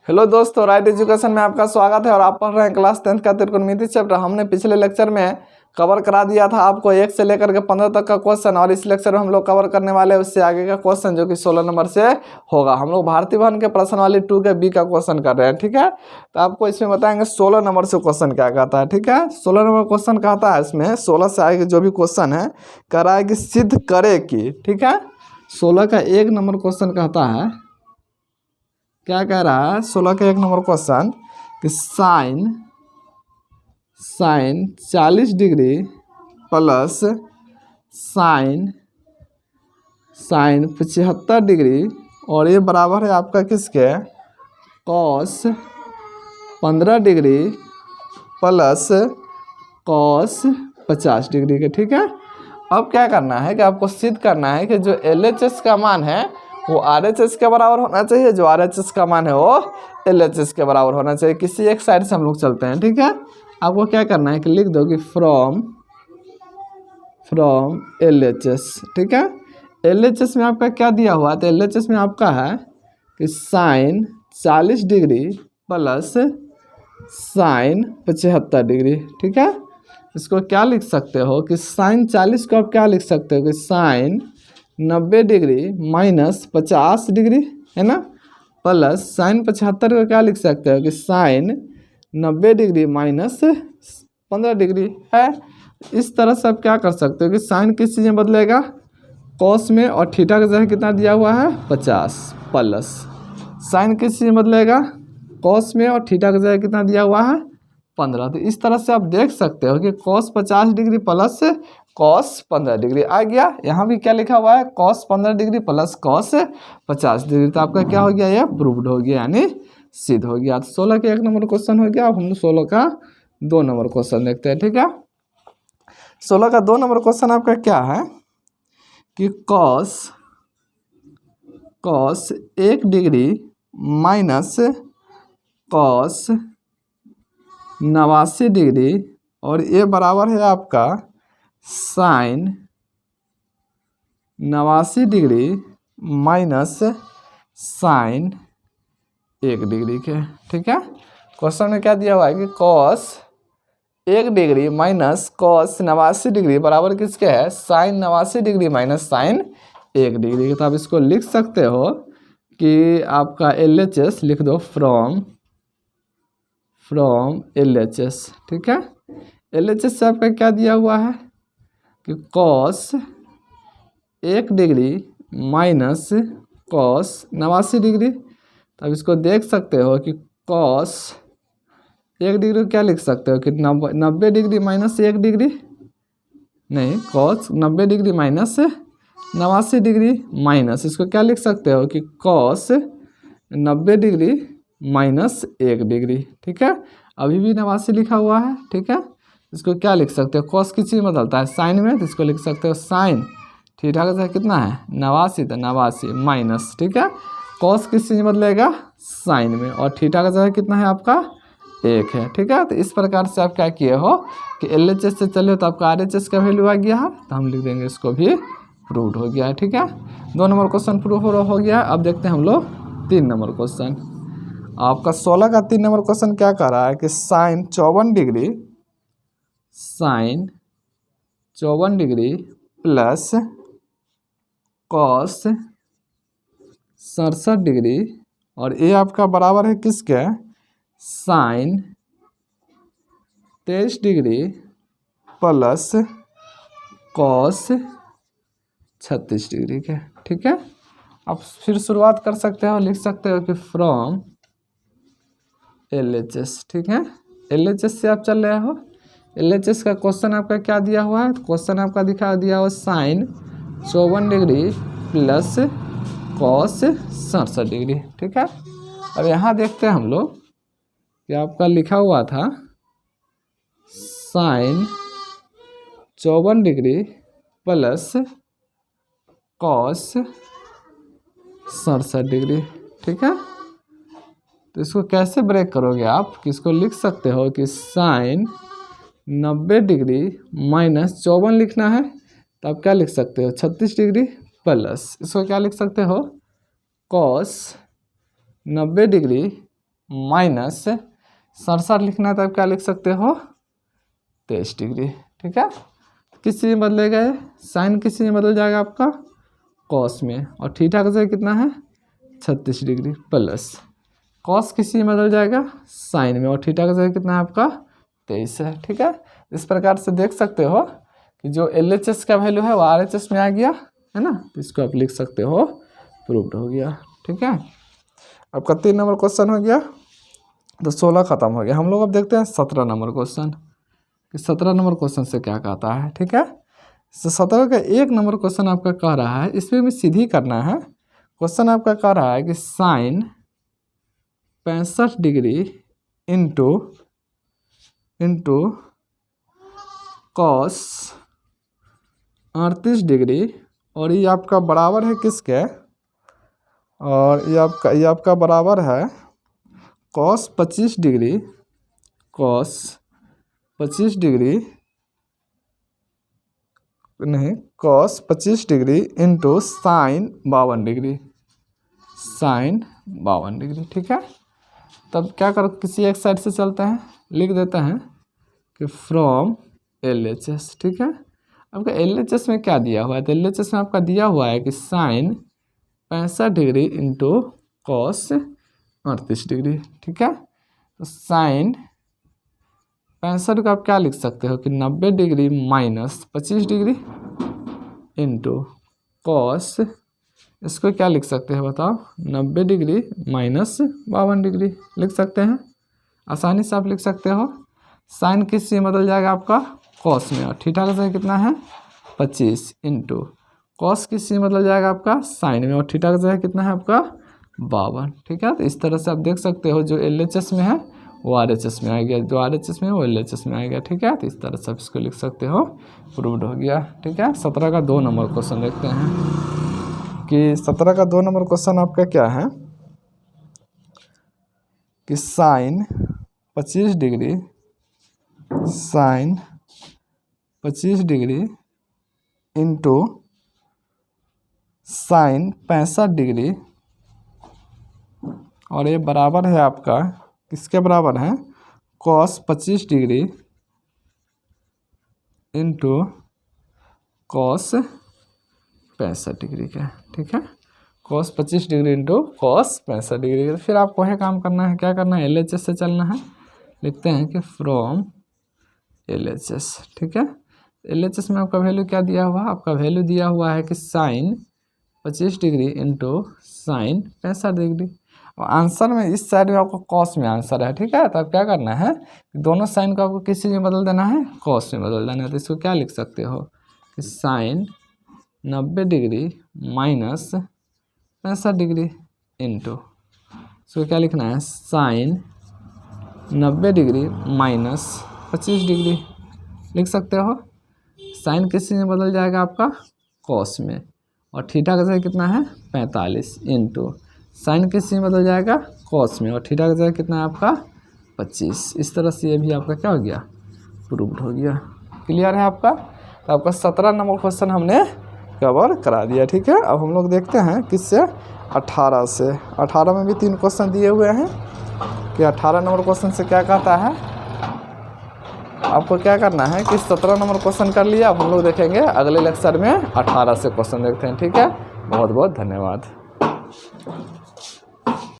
Hello दोस्तों, right education में आपका स्वागत है और आप पढ़ रहे हैं क्लास 10 का त्रिकोणमिति चैप्टर। हमने पिछले लेक्चर में कवर करा दिया था आपको 1 से लेकर के 15 तक का क्वेश्चन, और इस लेक्चर में हम लोग कवर करने वाले हैं उससे आगे का क्वेश्चन जो कि 16 नंबर से होगा। हम लोग भारतीय भवन के प्रश्नावली 2 के बी का क्वेश्चन कर रहे हैं, ठीक है। तो आपको इसमें बताएंगे 16 नंबर से क्वेश्चन क्या कहता है, ठीक है। 16 नंबर क्वेश्चन कहता है, इसमें 16 से आगे जो भी क्वेश्चन है कह रहा है कि सिद्ध करे कि, ठीक है। 16 का 1 नंबर क्वेश्चन कहता है, क्या कह रहा है 16 का 1 नंबर क्वेश्चन कि sine 40 degree plus sine 75 degree और ये बराबर है आपका किसके, cos 15 degree plus cos 50 degree के, ठीक है। अब क्या करना है कि आपको सिद्ध करना है कि जो LHS का मान है वो RHS के बराबर होना चाहिए, जो RHS का मान है वो LHS के बराबर होना चाहिए। किसी एक साइड से हम लोग चलते हैं, ठीक है। आपको क्या करना है कि लिख दो कि फ्रॉम LHS, ठीक है। LHS में आपका क्या दिया हुआ है, तो LHS में आपका है कि sine 40 degree plus sine 75 degree, ठीक है। इसको क्या लिख सकते हो कि साइन 40 को आप क्या लिख सकते हो कि साइन 90 डिग्री माइनस 50 डिग्री, है ना, प्लस साइन 75 को क्या लिख सकते हो कि साइन 90 डिग्री माइनस 15 डिग्री है। इस तरह से आप क्या कर सकते हो कि साइन किस चीज़ में बदलेगा, कॉस में, और थीटा का जगह कितना दिया हुआ है 50, प्लस साइन किस चीज़ में बदलेगा, कॉस में, और थीटा का जगह कितना दिया हुआ है 15। तो इस तरह से आप देख सकते हो कि cos 50 degree plus cos 15 degree आ गया। यहाँ भी क्या लिखा हुआ है, cos 15 degree plus cos 50 degree. तो आपका क्या हो गया, ये प्रूव्ड हो गया, यानी सिद्ध हो गया। तो 16 का 1 नंबर क्वेश्चन हो गया। अब हम 16 का 2 नंबर क्वेश्चन देखते हैं, ठीक है। 16 का 2 नंबर क्वेश्चन आपका क्या है कि cos 1 degree minus cos 89 degree और ये बराबर है आपका sine 89 degree minus sine 1 degree के, ठीक है। क्वेश्चन में क्या दिया हुआ है कि cos 1 degree minus cos 89 degree बराबर किसके है, sine 89 degree minus sine 1 degree के। तो आप इसको लिख सकते हो कि आपका LHS लिख दो फ्रॉम LHS, ठीक है। LHS से आपका क्या दिया हुआ है कि cos 1 degree minus cos 89 degree. तो आप इसको देख सकते हो कि कॉस 1 डिग्री क्या लिख सकते हो कि 90 डिग्री माइनस 1 डिग्री, नहीं, cos 90 degree minus 89 degree minus इसको क्या लिख सकते हो कि कॉस 90 डिग्री माइनस 1 डिग्री, ठीक है। अभी भी 89 लिखा हुआ है, ठीक है। इसको क्या लिख सकते हो, कॉस किस चीज़ में बदलता है, साइन में, तो इसको लिख सकते हो साइन थीटा का कितना है 89, तो 89 माइनस, ठीक है। कॉस किस चीज़ में बदलेगा, साइन में, और थीटा का जगह कितना है आपका 1 है, ठीक है। तो इस प्रकार से आप क्या किए हो कि LHS से चले हो तो आपका RHS का वैल्यू आ गया है, तो हम लिख देंगे इसको भी प्रूव्ड हो गया है, ठीक है। 2 नंबर क्वेश्चन प्रूव हो गया। अब देखते हैं हम लोग 3 नंबर क्वेश्चन। आपका 16 का 3 नंबर क्वेश्चन क्या कह रहा है कि sine 54 degree plus cos 67 degree और ये आपका बराबर है किसके, sine 23 degree plus cos 36 degree के, ठीक है। आप फिर शुरुआत कर सकते हो, लिख सकते हो कि फ्रॉम LHS, ठीक है। LHS से आप चल रहे हो। LHS का क्वेश्चन आपका क्या दिया हुआ है, क्वेश्चन आपका दिया हुआ sine 54 degree plus cos 67 degree, ठीक है। अब यहाँ देखते हैं हम लोग कि आपका लिखा हुआ था sine 54 degree plus cos 67 degree, ठीक है। तो इसको कैसे ब्रेक करोगे आप कि इसको लिख सकते हो कि साइन 90 डिग्री माइनस 54 लिखना है, तो आप क्या लिख सकते हो 36 डिग्री प्लस इसको क्या लिख सकते हो कॉस 90 डिग्री माइनस 67 लिखना है तो आप क्या लिख सकते हो 23 डिग्री। ठीक है, किस चीज़ में बदलेगा ये, साइन किस चीज़ में बदल जाएगा आपका कॉस में, और थीटा का जगह कितना है 36 डिग्री प्लस कॉस किस चीज़ में बदल जाएगा साइन में, और थीटा का जगह कितना है आपका 23 है। ठीक है, इस प्रकार से देख सकते हो कि जो LHS का वैल्यू है वो RHS में आ गया है ना, तो इसको आप लिख सकते हो प्रूव्ड हो गया। ठीक है, आपका 3 नंबर क्वेश्चन हो गया, तो 16 खत्म हो गया। हम लोग अब देखते हैं 17 नंबर क्वेश्चन कि 17 नंबर क्वेश्चन से क्या कहता है। ठीक है, 17 का 1 नंबर क्वेश्चन आपका कह रहा है, इसमें भी सीधी करना है। क्वेश्चन आपका कह रहा है कि sine 65 degree into cos 38 degree, और ये आपका बराबर है किसके, और ये आपका बराबर है cos 25 degree cos 25 degree into sign 52 degree. ठीक है, तब क्या करो, किसी एक साइड से चलते हैं, लिख देते हैं कि फ्रॉम LHS। ठीक है, आपका LHS में क्या दिया हुआ है, तो LHS में आपका दिया हुआ है कि sine 65 degree into cos 38 degree. ठीक है, तो साइन 65 का आप क्या लिख सकते हो कि 90 degree minus 25 degree into cos, इसको क्या लिख सकते हैं बताओ 90 डिग्री माइनस 52 डिग्री लिख सकते हैं, आसानी से आप लिख सकते हो। साइन किस से बदल जाएगा आपका कॉस में, और थीटा का जगह कितना है 25 इंटू कॉस किस से बदल जाएगा आपका साइन में, और थीटा का जगह कितना है आपका 52। ठीक है, तो इस तरह से आप देख सकते हो जो LHS में है वो RHS में आ गया, जो RHS में है वो LHS में आ गया। ठीक है, तो इस तरह से आप इसको लिख सकते हो, प्रूव्ड हो गया। ठीक है, 17 का 2 नंबर क्वेश्चन देखते हैं कि 17 का 2 नंबर क्वेश्चन आपका क्या है कि sine 25 degree into sine 65 degree, और ये बराबर है आपका किसके बराबर है cos 25 degree into cos 65 degree का। ठीक है, cos 25 degree into cos 65 degree का। फिर आपको है काम करना है, क्या करना है LHS से चलना है, लिखते हैं कि फ्रॉम LHS। ठीक है, LHS में आपका वैल्यू क्या दिया हुआ है, आपका वैल्यू दिया हुआ है कि sine 25 degree into sine 65 degree, और आंसर में इस साइड में आपको कॉस में आंसर है। ठीक है, तो आप क्या करना है दोनों साइन को आपको किस चीज़ में बदल देना है कॉस में बदल देना है, तो इसको क्या लिख सकते हो कि sine 90 degree minus 65 degree into, इसको क्या लिखना है साइन 90 डिग्री माइनस 25 डिग्री लिख सकते हो। साइन किस चीज़ में बदल जाएगा आपका कॉस में, और थीटा का जगह कितना है 45 इंटू साइन किस चीज़ में बदल जाएगा कॉस में, और थीटा का जगह कितना है आपका 25। इस तरह से ये भी आपका क्या हो गया प्रूव्ड हो गया। क्लियर है आपका, तो आपका 17 नंबर क्वेश्चन हमने कवर करा दिया। ठीक है, अब हम लोग देखते हैं किससे 18 से। 18 में भी 3 क्वेश्चन दिए हुए हैं कि 18 नंबर क्वेश्चन से क्या कहता है। आपको क्या करना है कि 17 नंबर क्वेश्चन कर लिया, अब हम लोग देखेंगे अगले लेक्चर में 18 से क्वेश्चन देखते हैं। ठीक है, बहुत बहुत धन्यवाद।